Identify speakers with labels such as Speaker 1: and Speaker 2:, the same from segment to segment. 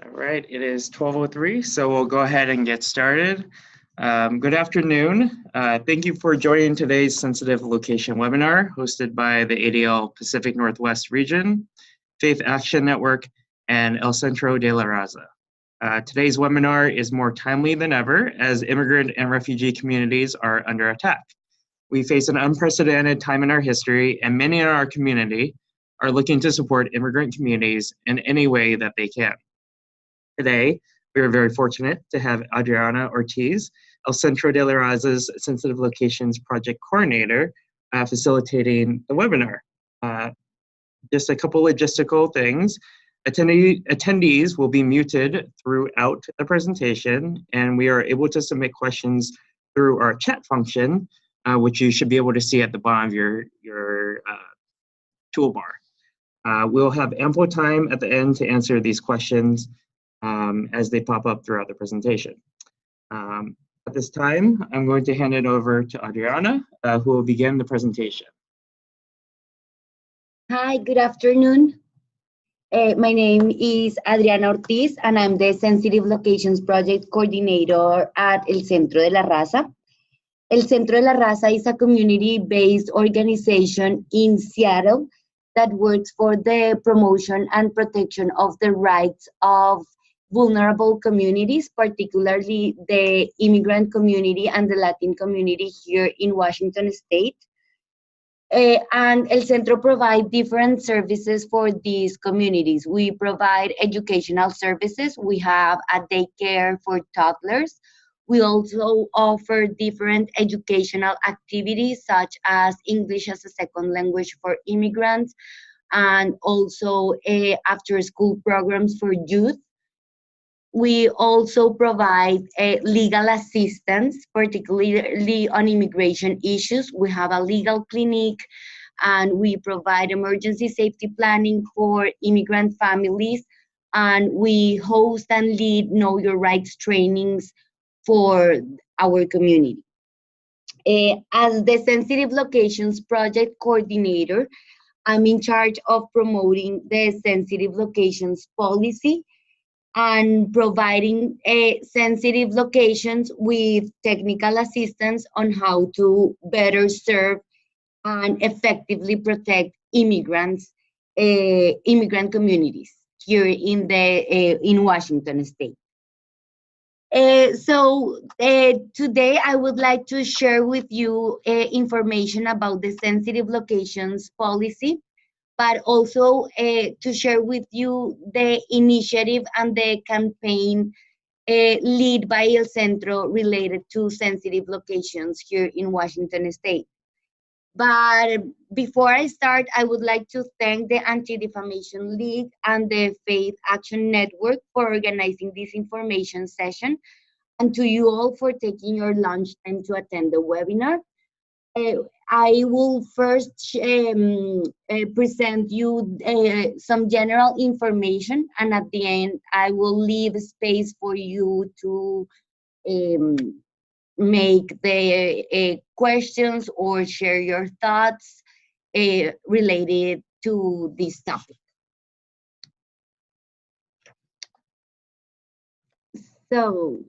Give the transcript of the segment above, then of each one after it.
Speaker 1: All right, it is 12:03, so we'll go ahead and get started. Good afternoon. Thank you for joining today's Sensitive Location webinar hosted by the ADL Pacific Northwest Region, Faith Action Network, and El Centro de la Raza. Today's webinar is more timely than ever as immigrant and refugee communities are under attack. We face an unprecedented time in our history, and many in our community are looking to support immigrant communities in any way that they can. Today, we are very fortunate to have Adriana Ortiz, El Centro de la Raza's Sensitive Locations Project Coordinator, facilitating the webinar. Just a couple logistical things. Attendees will be muted throughout the presentation, and we are able to submit questions through our chat function, which you should be able to see at the bottom of your toolbar. We'll have ample time at the end to answer these questions as they pop up throughout the presentation. At this time, I'm going to hand it over to Adriana, who will begin the presentation.
Speaker 2: Hi, good afternoon. My name is Adriana Ortiz, and I'm the Sensitive Locations Project Coordinator at El Centro de la Raza. El Centro de la Raza is a community-based organization in Seattle that works for the promotion and protection of the rights of vulnerable communities, particularly the immigrant community and the Latin community here in Washington State. And El Centro provides different services for these communities. We provide educational services. We have a daycare for toddlers. We also offer different educational activities such as English as a second language for immigrants and also after-school programs for youth. We also provide legal assistance, particularly on immigration issues. We have a legal clinic, and we provide emergency safety planning for immigrant families, and we host and lead Know Your Rights trainings for our community. As the Sensitive Locations Project Coordinator, I'm in charge of promoting the Sensitive Locations policy and providing sensitive locations with technical assistance on how to better serve and effectively protect immigrants, immigrant communities here in Washington State. So today I would like to share with you information about the Sensitive Locations policy, but also to share with you the initiative and the campaign led by El Centro related to sensitive locations here in Washington State. But before I start, I would like to thank the Anti-Defamation League and the Faith Action Network for organizing this information session, and to you all for taking your lunch time to attend the webinar. I will first present you some general information, and at the end, I will leave space for you to make the questions or share your thoughts related to this topic. So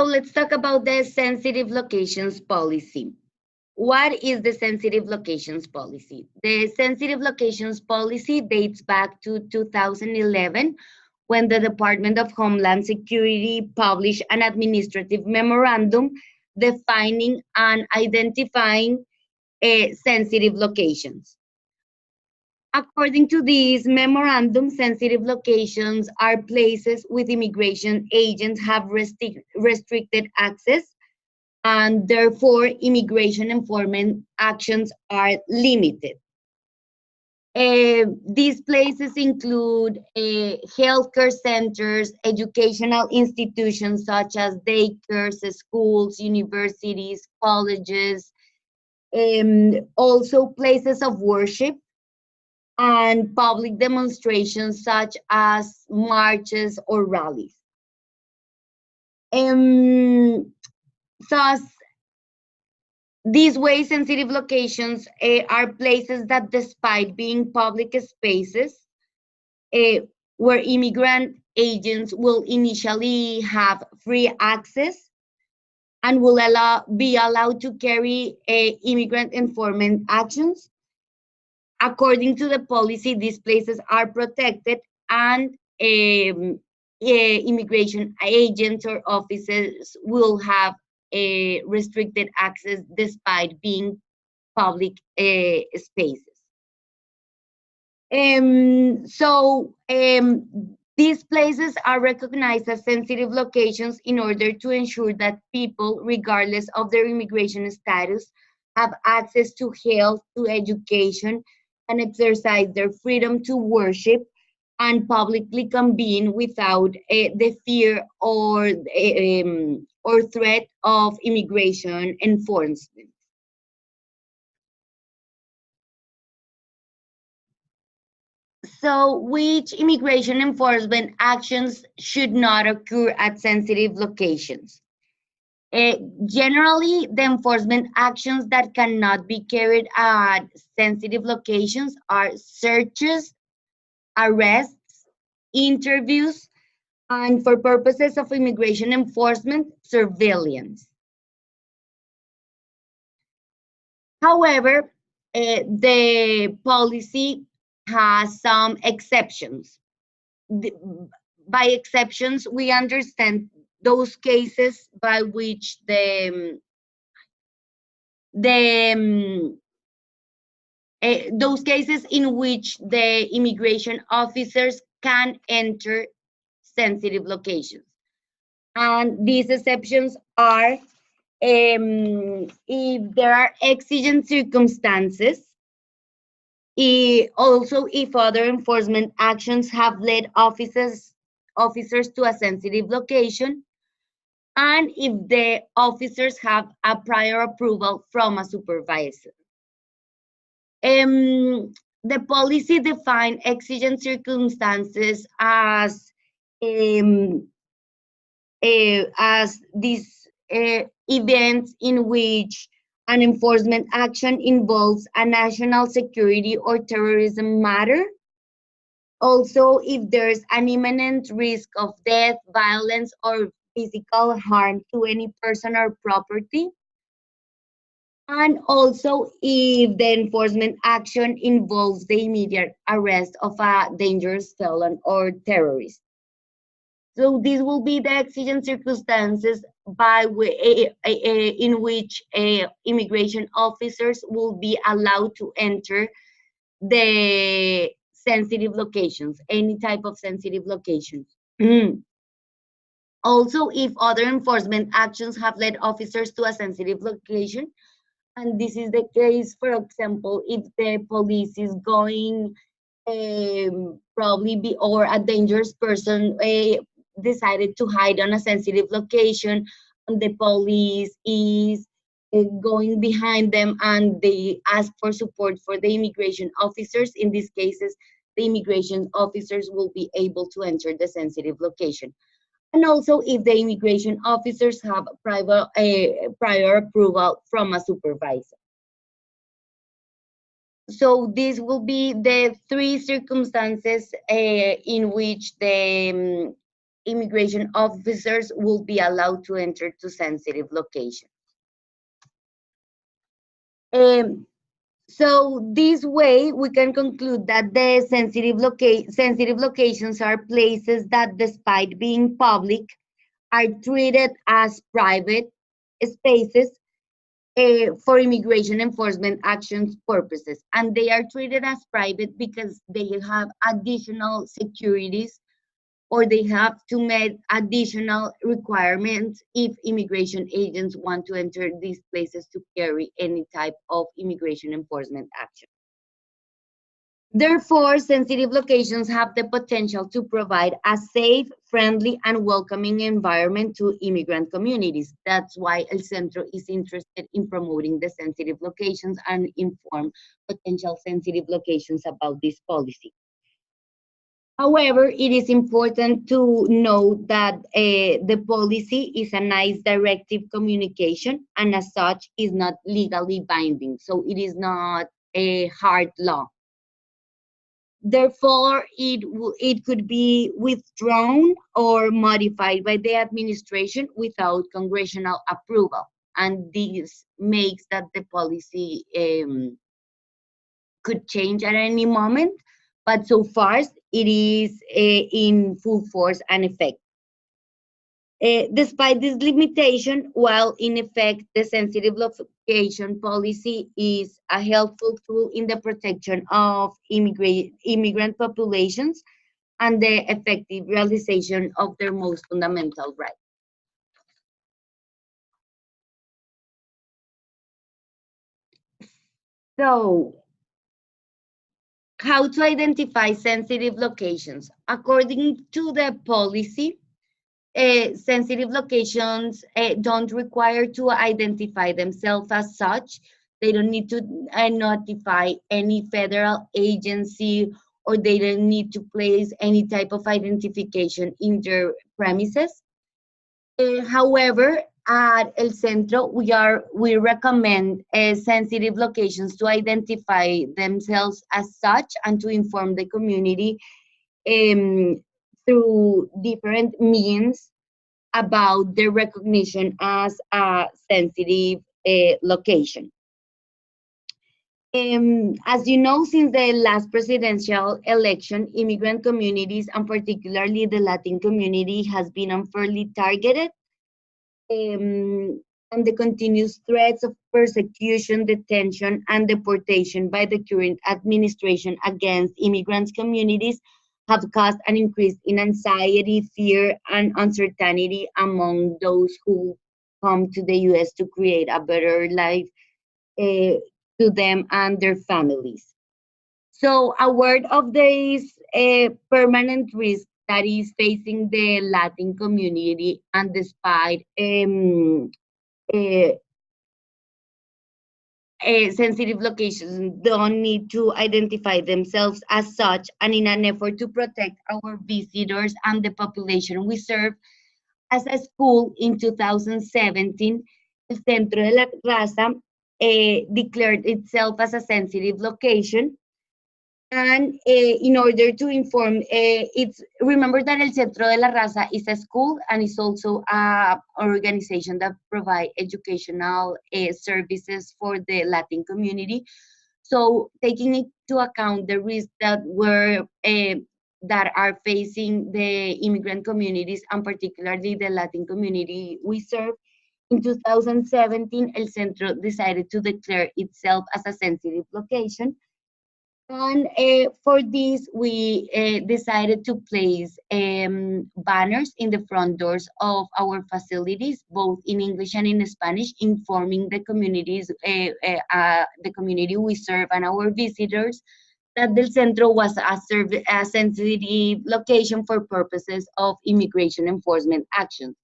Speaker 2: let's talk about the Sensitive Locations Policy. What is the Sensitive Locations Policy? The Sensitive Locations Policy dates back to 2011 when the Department of Homeland Security published an administrative memorandum defining and identifying sensitive locations. According to this memorandum, sensitive locations are places with immigration agents have restricted access, and therefore immigration enforcement actions are limited. These places include healthcare centers, educational institutions such as daycares, schools, universities, colleges, also places of worship, and public demonstrations such as marches or rallies. Thus, These way, sensitive locations are places that, despite being public spaces, where immigrant agents will initially have free access and will be allowed to carry immigrant enforcement actions. According to the policy, these places are protected, and immigration agents or officers will have a restricted access despite being public spaces. These places are recognized as sensitive locations in order to ensure that people, regardless of their immigration status, have access to health, to education, and exercise their freedom to worship and publicly convene without the fear or threat of immigration enforcement. So, which immigration enforcement actions should not occur at sensitive locations? Generally, the enforcement actions that cannot be carried at sensitive locations are searches, arrests, interviews, and for purposes of immigration enforcement, surveillance. However, the policy has some exceptions. By exceptions, we understand those cases by which those cases in which the immigration officers can enter sensitive locations. And these exceptions are if there are exigent circumstances, also if other enforcement actions have led officers to a sensitive location, and if the officers have a prior approval from a supervisor. The policy defines exigent circumstances as these events in which an enforcement action involves a national security or terrorism matter. Also, if there's an imminent risk of death, violence, or physical harm to any person or property. And also, if the enforcement action involves the immediate arrest of a dangerous felon or terrorist. So these will be the exigent circumstances in which immigration officers will be allowed to enter the sensitive locations, any type of sensitive locations. Also, if other enforcement actions have led officers to a sensitive location, and this is the case, for example, if the police is going or a dangerous person decided to hide on a sensitive location, and the police is going behind them and they ask for support for the immigration officers. In these cases, the immigration officers will be able to enter the sensitive location. And also if the immigration officers have prior approval from a supervisor. So these will be the three circumstances in which the immigration officers will be allowed to enter to sensitive locations. So this way, we can conclude that the sensitive locations are places that, despite being public, are treated as private spaces for immigration enforcement actions purposes. And they are treated as private because they have additional securities, or they have to meet additional requirements if immigration agents want to enter these places to carry any type of immigration enforcement action. Therefore, sensitive locations have the potential to provide a safe, friendly, and welcoming environment to immigrant communities. That's why El Centro is interested in promoting the sensitive locations and inform potential sensitive locations about this policy. However, it is important to note that the policy is a nice directive communication and as such is not legally binding. So it is not a hard law. Therefore, it could be withdrawn or modified by the administration without congressional approval. And this makes that the policy could change at any moment, but so far it is in full force and effect. Despite this limitation, while in effect the sensitive location policy is a helpful tool in the protection of immigrant populations and the effective realization of their most fundamental rights. So, how to identify sensitive locations? According to the policy, sensitive locations don't require to identify themselves as such. They don't need to notify any federal agency, or they don't need to place any type of identification in their premises. However, at El Centro, we recommend sensitive locations to identify themselves as such and to inform the community through different means about their recognition as a sensitive location. As you know, since the last presidential election, immigrant communities, and particularly the Latin community, has been unfairly targeted. And the continuous threats of persecution, detention, and deportation by the current administration against immigrants communities have caused an increase in anxiety, fear, and uncertainty among those who come to the US to create a better life to them and their families. So, aware of this permanent risk that is facing the Latin community, and despite sensitive locations don't need to identify themselves as such, and in an effort to protect our visitors and the population we serve, as a school in 2017, el Centro de la Raza declared itself as a sensitive location. And in order to inform, remember that El Centro de la Raza is a school and is also an organization that provide educational services for the Latin community. So taking into account the risks that are facing the immigrant communities and particularly the Latin community we serve, in 2017, El Centro decided to declare itself as a sensitive location. And for this, we decided to place banners in the front doors of our facilities, both in English and in Spanish, informing the the community we serve and our visitors that the Centro was a sensitive location for purposes of immigration enforcement actions.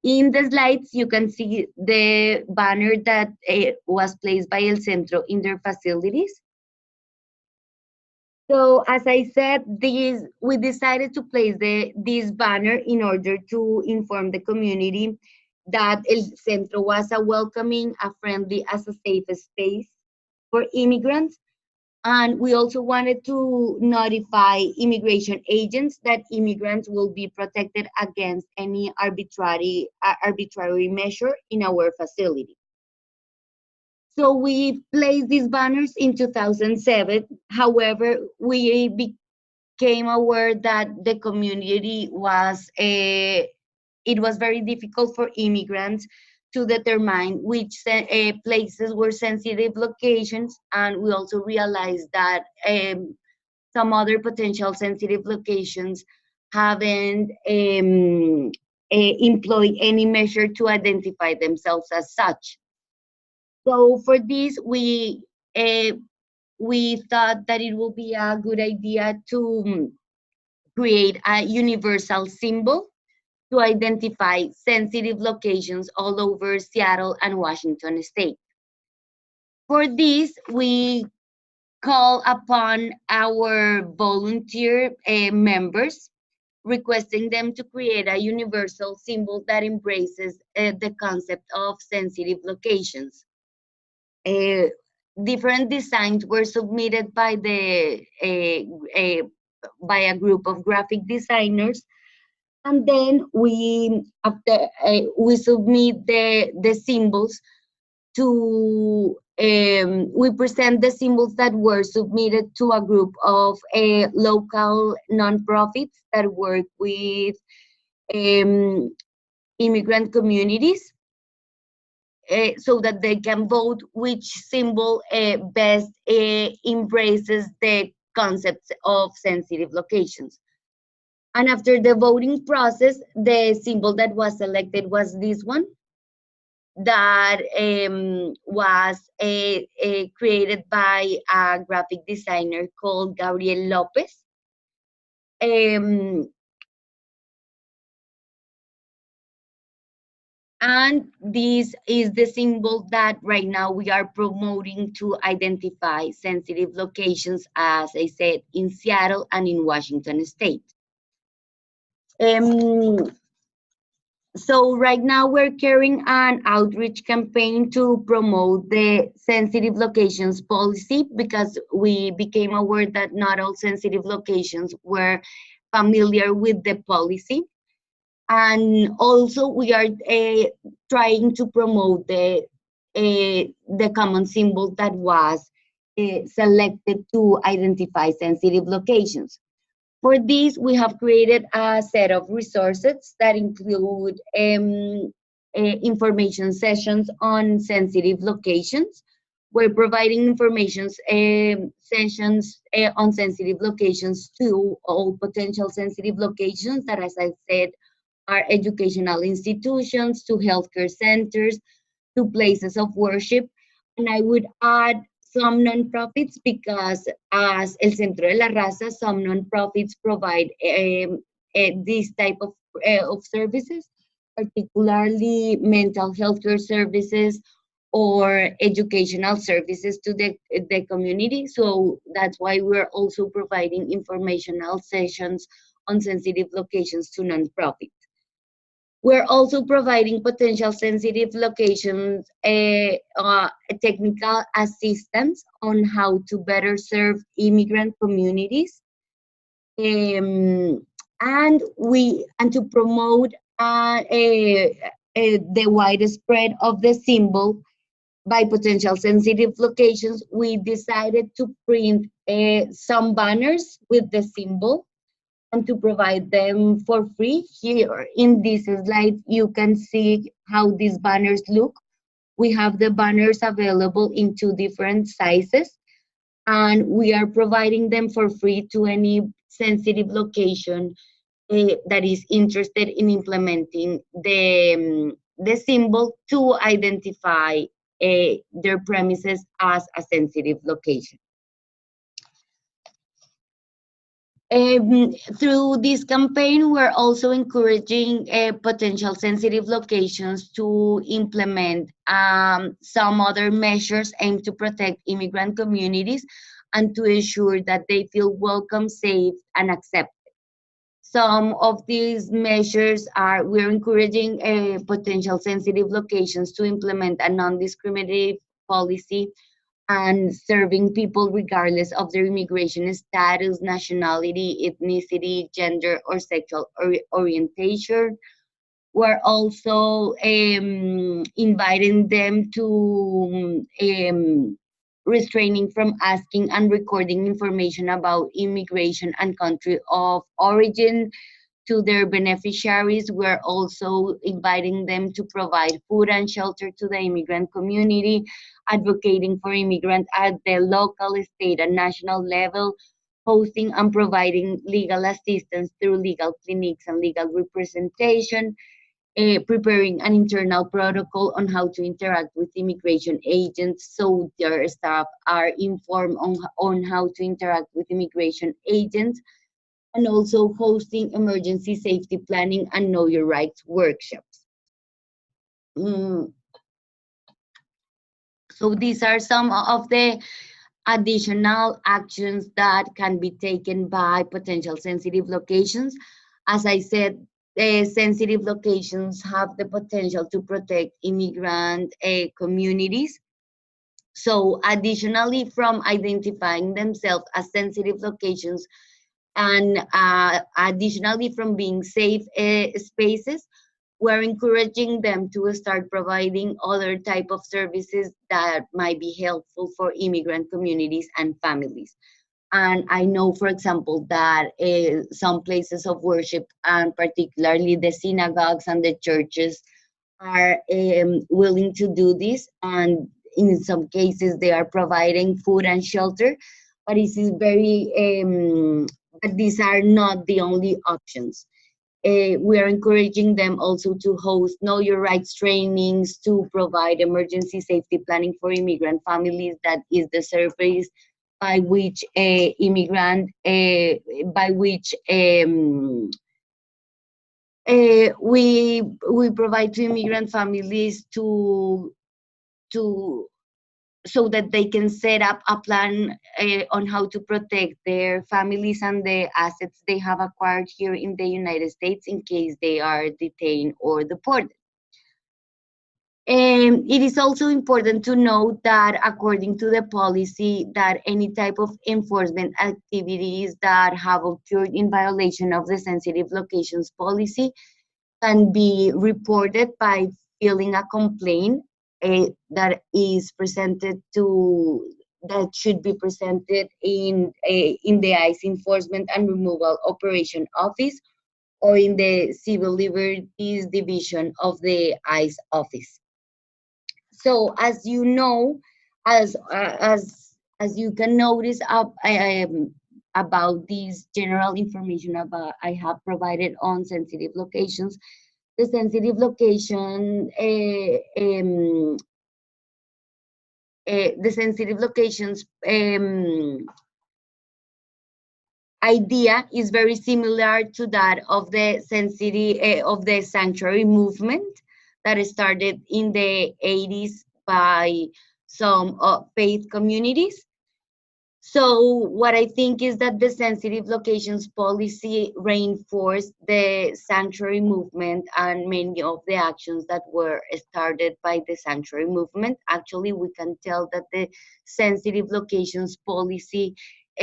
Speaker 2: In the slides, you can see the banner that was placed by El Centro in their facilities. So as I said, we decided to place this banner in order to inform the community that El Centro was a welcoming, a friendly, as a safe space for immigrants. And we also wanted to notify immigration agents that immigrants will be protected against any arbitrary measure in our facility. So we placed these banners in 2007. However, we became aware that the community it was very difficult for immigrants to determine which places were sensitive locations, and we also realized that some other potential sensitive locations haven't employed any measure to identify themselves as such. So for this, we thought that it would be a good idea to create a universal symbol to identify sensitive locations all over Seattle and Washington state. For this, we call upon our volunteer members, requesting them to create a universal symbol that embraces the concept of sensitive locations. Different designs were submitted by by a group of graphic designers, and then we submit the symbols to we present the symbols that were submitted to a group of local nonprofits that work with immigrant communities, so that they can vote which symbol best embraces the concepts of sensitive locations. And after the voting process, the symbol that was selected was this one, that was created by a graphic designer called Gabriel Lopez. And this is the symbol that right now we are promoting to identify sensitive locations, as I said, in Seattle and in Washington State. So right now we're carrying an outreach campaign to promote the sensitive locations policy, because we became aware that not all sensitive locations were familiar with the policy. And also we are trying to promote the common symbol that was selected to identify sensitive locations. For this, we have created a set of resources that include information sessions on sensitive locations. We're providing information sessions on sensitive locations to all potential sensitive locations that, as I said, are educational institutions, to healthcare centers, to places of worship. And I would add some nonprofits, because as El Centro de la Raza, some nonprofits provide this type of services, particularly mental health care services or educational services to the community. So that's why we're also providing informational sessions on sensitive locations to nonprofits. We're also providing potential sensitive locations technical assistance on how to better serve immigrant communities, and to promote the widespread of the symbol by potential sensitive locations. We decided to print some banners with the symbol and to provide them for free. Here in this slide, you can see how these banners look. We have the banners available in 2 different sizes, and we are providing them for free to any sensitive location that is interested in implementing the symbol to identify their premises as a sensitive location. Through this campaign, we're also encouraging potential sensitive locations to implement some other measures aimed to protect immigrant communities and to ensure that they feel welcome, safe, and accepted. Some of these measures are, we're encouraging potential sensitive locations to implement a non-discriminative policy and serving people regardless of their immigration status, nationality, ethnicity, gender, or sexual orientation. We're also inviting them to restraining from asking and recording information about immigration and country of origin to their beneficiaries. We're also inviting them to provide food and shelter to the immigrant community, advocating for immigrants at the local, state, and national level, hosting and providing legal assistance through legal clinics and legal representation, preparing an internal protocol on how to interact with immigration agents so their staff are informed on how to interact with immigration agents, and also hosting emergency safety planning and know your rights workshops. So these are some of the additional actions that can be taken by potential sensitive locations. As I said, sensitive locations have the potential to protect immigrant communities. So additionally, from identifying themselves as sensitive locations and additionally from being safe spaces, we're encouraging them to start providing other type of services that might be helpful for immigrant communities and families. And I know, for example, that some places of worship, and particularly the synagogues and the churches, are willing to do this. And in some cases, they are providing food and shelter. But this is but these are not the only options. We are encouraging them also to host Know Your Rights trainings, to provide emergency safety planning for immigrant families. That is the service by which we provide to immigrant families to so that they can set up a plan on how to protect their families and the assets they have acquired here in the United States in case they are detained or deported. It is also important to note that according to the policy, that any type of enforcement activities that have occurred in violation of the sensitive locations policy can be reported by filing a complaint that should be presented in the ICE Enforcement and Removal Operation Office or in the Civil Liberties Division of the ICE office. So, as you know, as you can notice about this general information I have provided on sensitive locations, the sensitive location, the sensitive locations idea is very similar to that of the sanctuary movement that started in the 80s by some faith communities. So what I think is that the sensitive locations policy reinforced the sanctuary movement and many of the actions that were started by the sanctuary movement. Actually, we can tell that the sensitive locations policy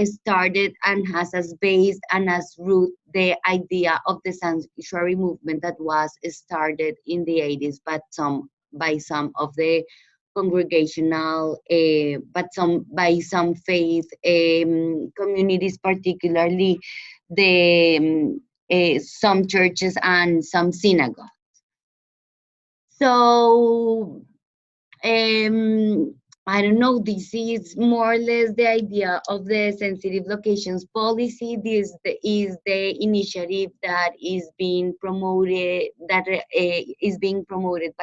Speaker 2: started and has as base and as root the idea of the sanctuary movement that was started in the 80s by some of the congregational, but by some faith communities, particularly some churches and some synagogues. So I don't know, this is more or less the idea of the sensitive locations policy. This is the initiative that is being promoted, by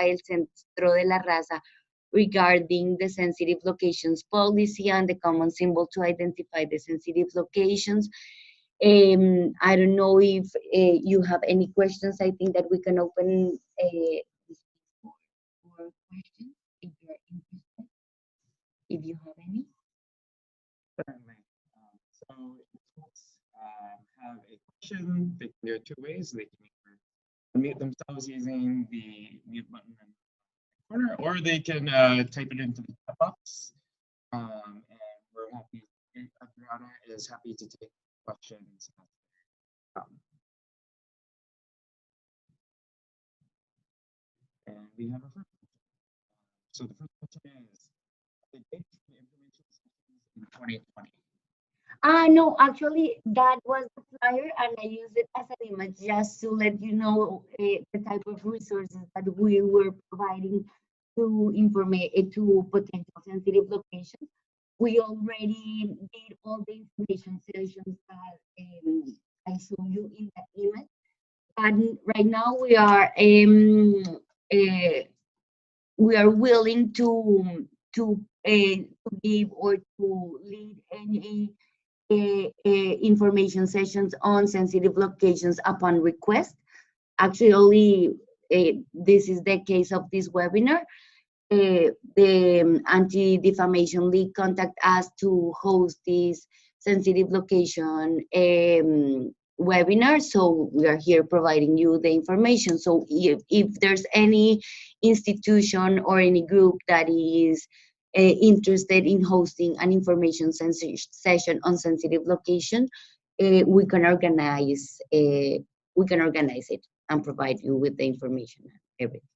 Speaker 2: El Centro de la Raza regarding the sensitive locations policy and the common symbol to identify the sensitive locations. I don't know if you have any questions. I think that we can open for questions if you're interested, if you have any.
Speaker 1: Certainly. So if folks have a question, they can do it two ways. They can either unmute themselves using the mute button in the corner, or they can type it into the chat box. And we're happy, Adriana is happy to take questions. And we have a first question. So the first question is, the date for the information sessions in 2020?
Speaker 2: No, actually, that was the flyer, and I used it as an image just to let you know the type of resources that we were providing to to potential sensitive locations. We already did all the information sessions that I showed you in that image, and right now we are willing to give or to lead any information sessions on sensitive locations upon request. Actually, this is the case of this webinar. the Anti-Defamation League contact us to host this sensitive location webinar. So we are here providing you the information. So if there's any institution or any group that is interested in hosting an information session on sensitive location, we can organize it and provide you with the information and everything.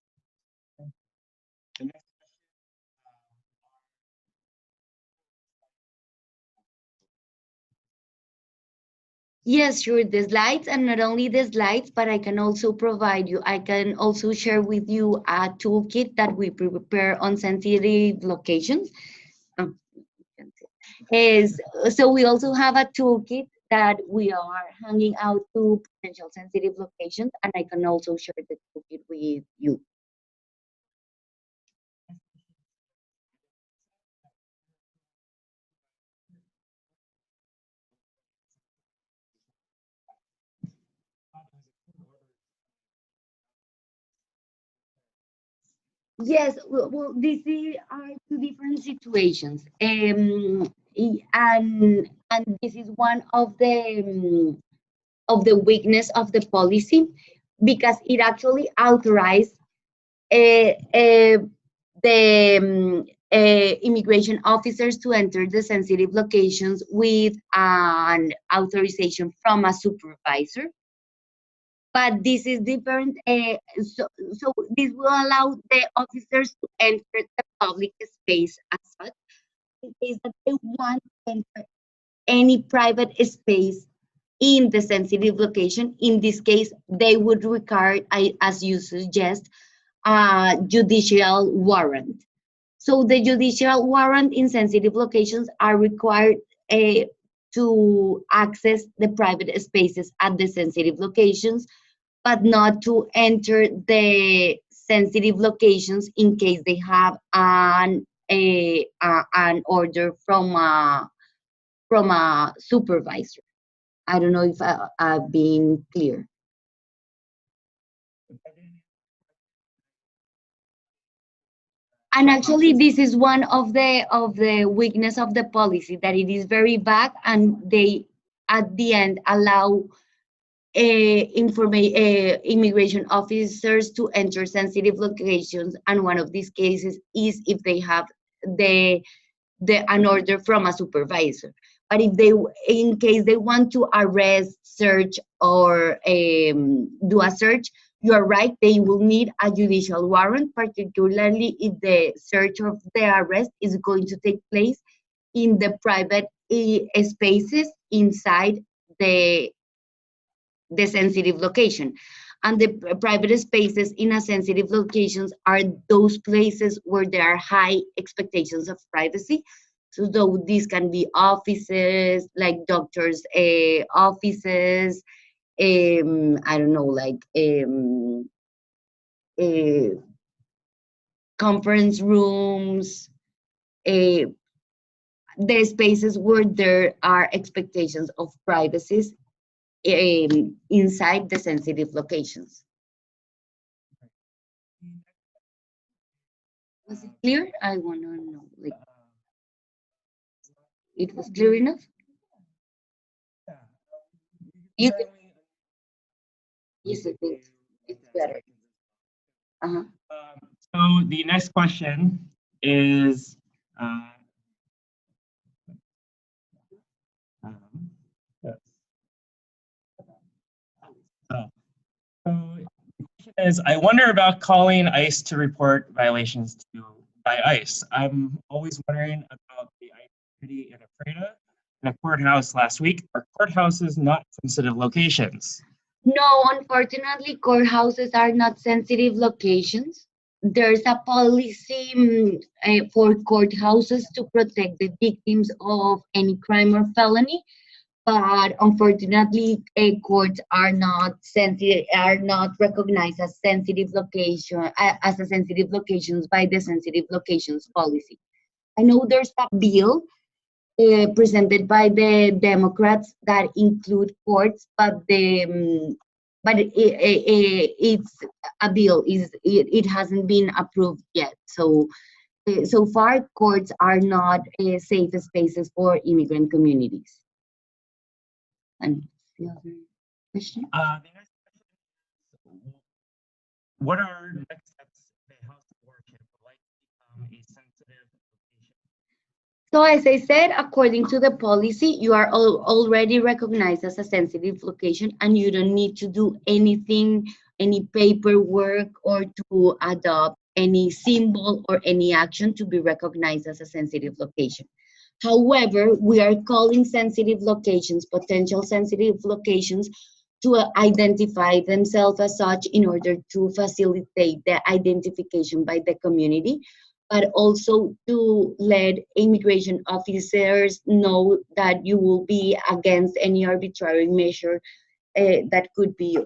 Speaker 2: Yes, sure, the slides, and not only the slides, but I can also share with you a toolkit that we prepare on sensitive locations. So we also have a toolkit that we are hanging out to potential sensitive locations, and I can also share the toolkit with you. Yes, well, these are two different situations, and this is one of the weakness of the policy, because it actually authorized the immigration officers to enter the sensitive locations with an authorization from a supervisor. But this is different. So this will allow the officers to enter the public space as such, in case that they want to enter any private space in the sensitive location. In this case, they would require, as you suggest, a judicial warrant. So the judicial warrant in sensitive locations are required to access the private spaces at the sensitive locations, but not to enter the sensitive locations in case they have an order from a supervisor. I don't know if I've been clear. And actually, this is one of the weakness of the policy, that it is very vague, and they at the end allow immigration officers to enter sensitive locations, and one of these cases is if they have an order from a supervisor. But if in case they want to arrest, search, or do a search, you are right, they will need a judicial warrant, particularly if the search of the arrest is going to take place in the private spaces inside the sensitive location. And the private spaces in a sensitive locations are those places where there are high expectations of privacy. So though these can be offices, like doctors' offices, I don't know, like conference rooms, the spaces where there are expectations of privacies inside the sensitive locations. Was it clear? I want to know, like, it was clear enough? You can, yes, I think it's better. Uh-huh.
Speaker 1: So the next question is, yes. So the question is, I wonder about calling ICE to report violations by ICE. I'm always wondering about the ICE activity in Ephrata in a courthouse last week. Are courthouses not sensitive locations?
Speaker 2: No, unfortunately, courthouses are not sensitive locations. There's a policy for courthouses to protect the victims of any crime or felony, but unfortunately, courts are not recognized as sensitive locations by the sensitive locations policy. I know there's a bill presented by the Democrats that include courts, but but it's a bill. It hasn't been approved yet. So so far, courts are not safe spaces for immigrant communities. And the other question?
Speaker 1: The next question is, what are next steps the House of Worship would like to become a sensitive location?
Speaker 2: So as I said, according to the policy, you are already recognized as a sensitive location, and you don't need to do anything, any paperwork, or to adopt any symbol or any action to be recognized as a sensitive location. However, we are calling sensitive locations, potential sensitive locations, to identify themselves as such in order to facilitate the identification by the community, but also to let immigration officers know that you will be against any arbitrary measure that could be,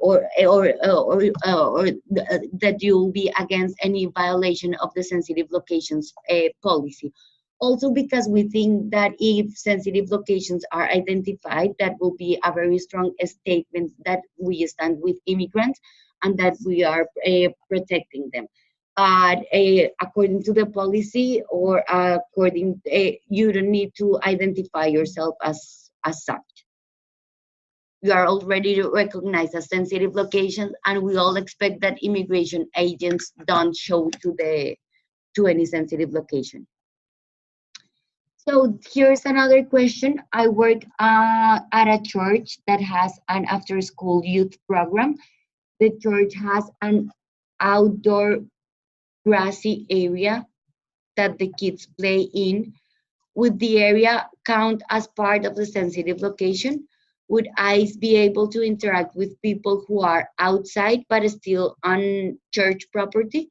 Speaker 2: that you will be against any violation of the sensitive locations policy. Also, because we think that if sensitive locations are identified, that will be a very strong statement that we stand with immigrants and that we are protecting them. But according to the policy, or according, you don't need to identify yourself as such. You are already recognized as sensitive locations, and we all expect that immigration agents don't show to any sensitive location. So here's another question. I work at a church that has an after-school youth program. The church has an outdoor grassy area that the kids play in. Would the area count as part of the sensitive location? Would ICE be able to interact with people who are outside but still on church property?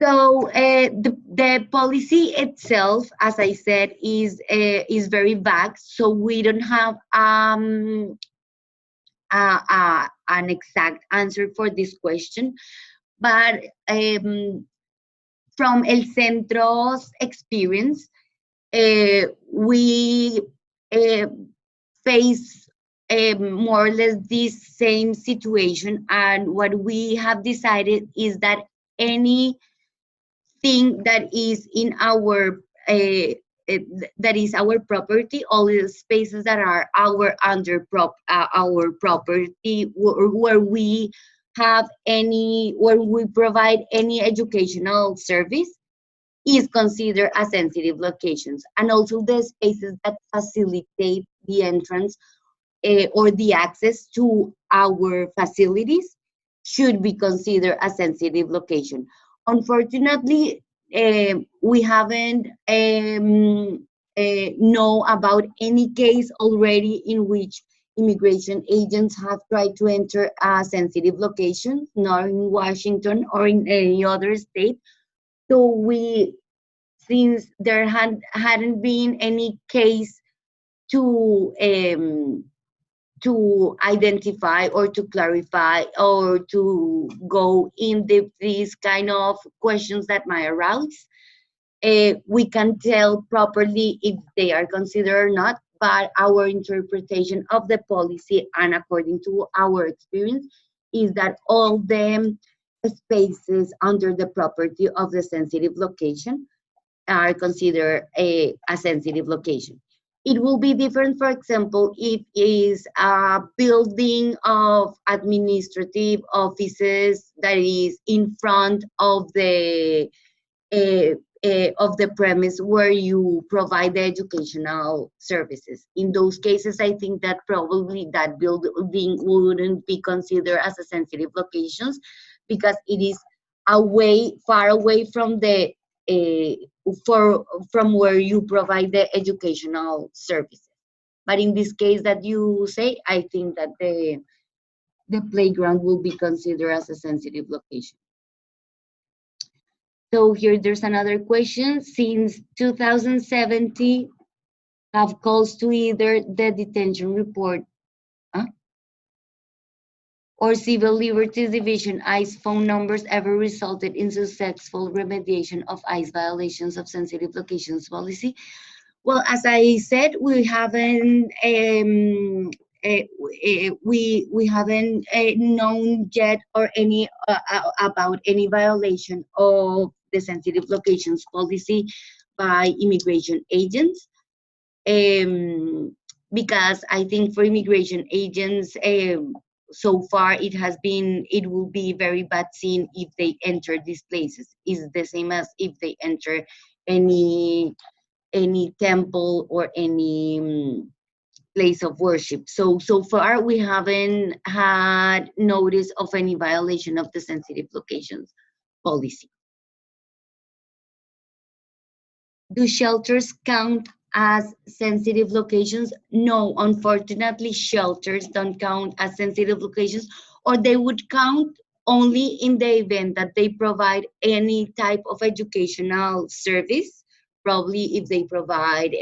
Speaker 2: So the policy itself, as I said, is very vague. So we don't have an exact answer for this question. But from El Centro's experience, we face more or less this same situation, and what we have decided is that anything that is in our that is our property, all the spaces that are our property, where we have any, where we provide any educational service, is considered as sensitive locations. And also the spaces that facilitate the entrance or the access to our facilities should be considered a sensitive location. Unfortunately, we haven't know about any case already in which immigration agents have tried to enter a sensitive location, nor in Washington or in any other state. So since there hadn't been any case to identify or to clarify or to go in these kind of questions that might arise, we can tell properly if they are considered or not. But our interpretation of the policy, and according to our experience, is that all the spaces under the property of the sensitive location are considered a sensitive location. It will be different, for example, if it is a building of administrative offices that is in front of the premise where you provide the educational services. In those cases, I think that probably that building wouldn't be considered as a sensitive locations, because it is far away from the from where you provide the educational services. But in this case that you say, I think that the playground will be considered as a sensitive location. So here there's another question. Since 2017, have calls to either the detention report or Civil Liberties Division ICE phone numbers ever resulted in successful remediation of ICE violations of sensitive locations policy? Well, as I said, we haven't we haven't known yet or any about any violation of the sensitive locations policy by immigration agents. Because I think for immigration agents, so far it will be very bad seen if they enter these places. It's the same as if they enter any temple or any place of worship. So far we haven't had notice of any violation of the sensitive locations policy. Do shelters count as sensitive locations? No, unfortunately, shelters don't count as sensitive locations, or they would count only in the event that they provide any type of educational service, probably if they provide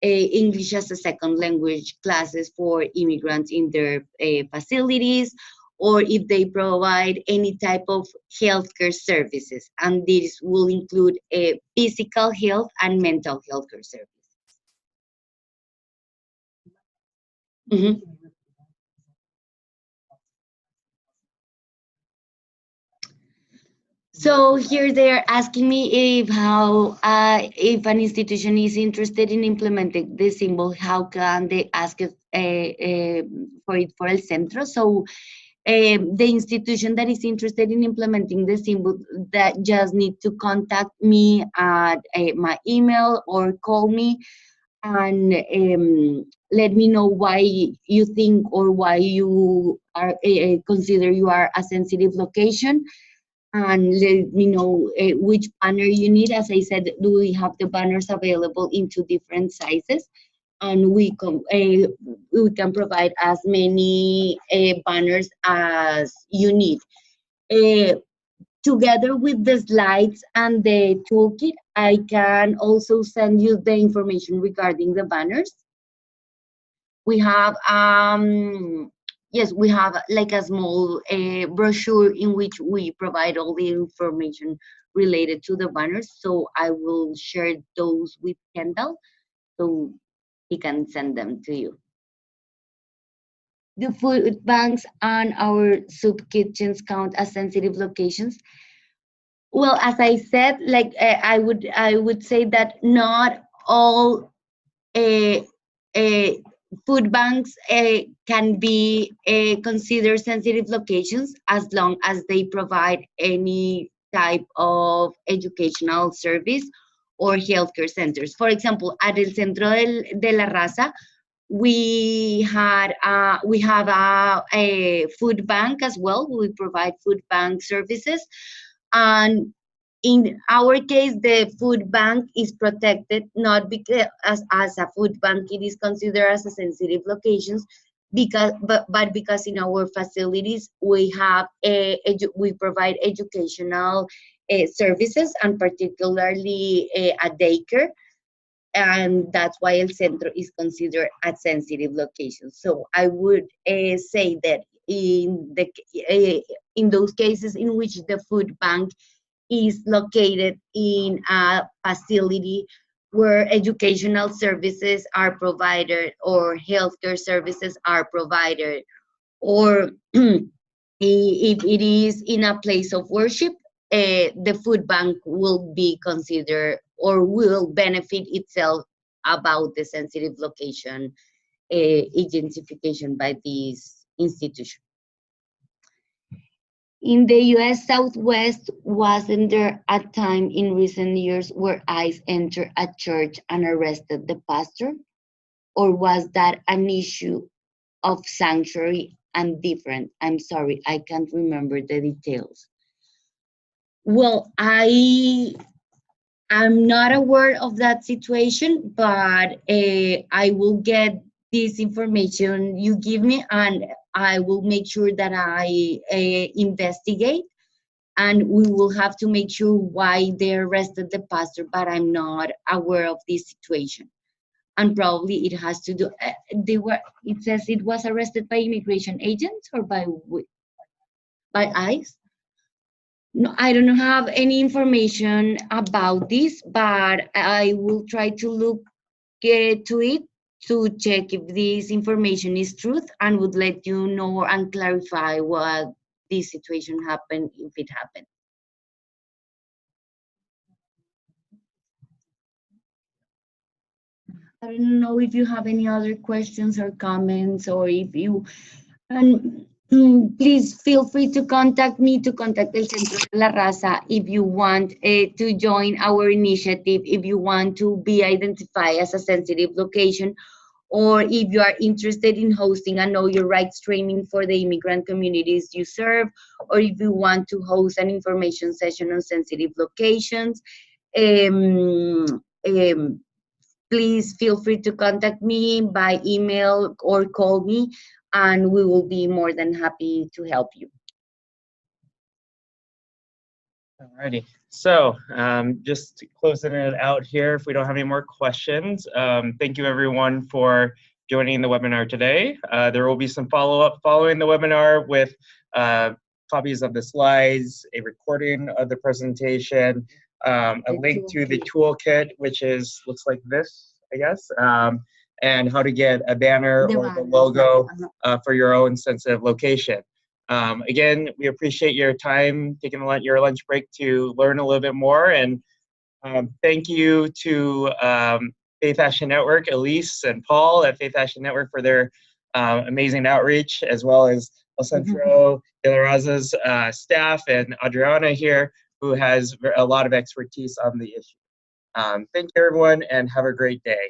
Speaker 2: English as a second language classes for immigrants in their facilities, or if they provide any type of healthcare services, and this will include physical health and mental healthcare services. Mhm. So here they're asking me if an institution is interested in implementing this symbol, how can they ask it, for it for El Centro? So the institution that is interested in implementing the symbol, that just need to contact me at my email or call me and let me know why you think or why you are consider you are a sensitive location, and let me know which banner you need. As I said, we have the banners available in 2 different sizes, and we can provide as many banners as you need. Together with the slides and the toolkit, I can also send you the information regarding the banners. We have yes, we have like a small brochure in which we provide all the information related to the banners. So I will share those with Kendall so he can send them to you. Do food banks and our soup kitchens count as sensitive locations? Well, as I said, like I would say that not all uh, uh, food banks can be considered sensitive locations as long as they provide any type of educational service or healthcare centers. For example, at el Centro de la Raza, we have a food bank as well. We provide food bank services, and in our case, the food bank is protected not because as a food bank it is considered as a sensitive locations, but because in our facilities we have we provide educational services, and particularly a daycare, and that's why El Centro is considered a sensitive location. So I would say that in those cases in which the food bank is located in a facility where educational services are provided or healthcare services are provided, or if it is in a place of worship, the food bank will be considered or will benefit itself about the sensitive location identification by this institution. In the US Southwest, wasn't there a time in recent years where ICE entered a church and arrested the pastor? Or was that an issue of sanctuary and different? I'm sorry, I can't remember the details. Well, I'm not aware of that situation, but I will get this information you give me, and I will make sure that I investigate, and we will have to make sure why they arrested the pastor, but I'm not aware of this situation. And probably it has to do, it says it was arrested by immigration agents or by ICE. No, I don't have any information about this, but I will try to look to it to check if this information is truth and would let you know and clarify what this situation happened, if it happened. I don't know if you have any other questions or comments, or if you, and please feel free to contact me, to contact El Centro de la Raza if you want to join our initiative, if you want to be identified as a sensitive location, or if you are interested in hosting a Know Your Rights training for the immigrant communities you serve, or if you want to host an information session on sensitive locations. Um, um, Please feel free to contact me by email or call me, and we will be more than happy to help you.
Speaker 1: Alrighty, so just closing it out here, if we don't have any more questions, thank you everyone for joining the webinar today. There will be some follow-up following the webinar with copies of the slides, a recording of the presentation, a link to the toolkit, which looks like this, I guess, and how to get a banner or the logo for your own sensitive location. Again, we appreciate your time, taking your lunch break to learn a little bit more, and thank you to Faith Action Network, Elise and Paul at Faith Action Network for their amazing outreach, as well as El Centro de la Raza's staff and Adriana here, who has a lot of expertise on the issue. Thank you everyone, and have a great day.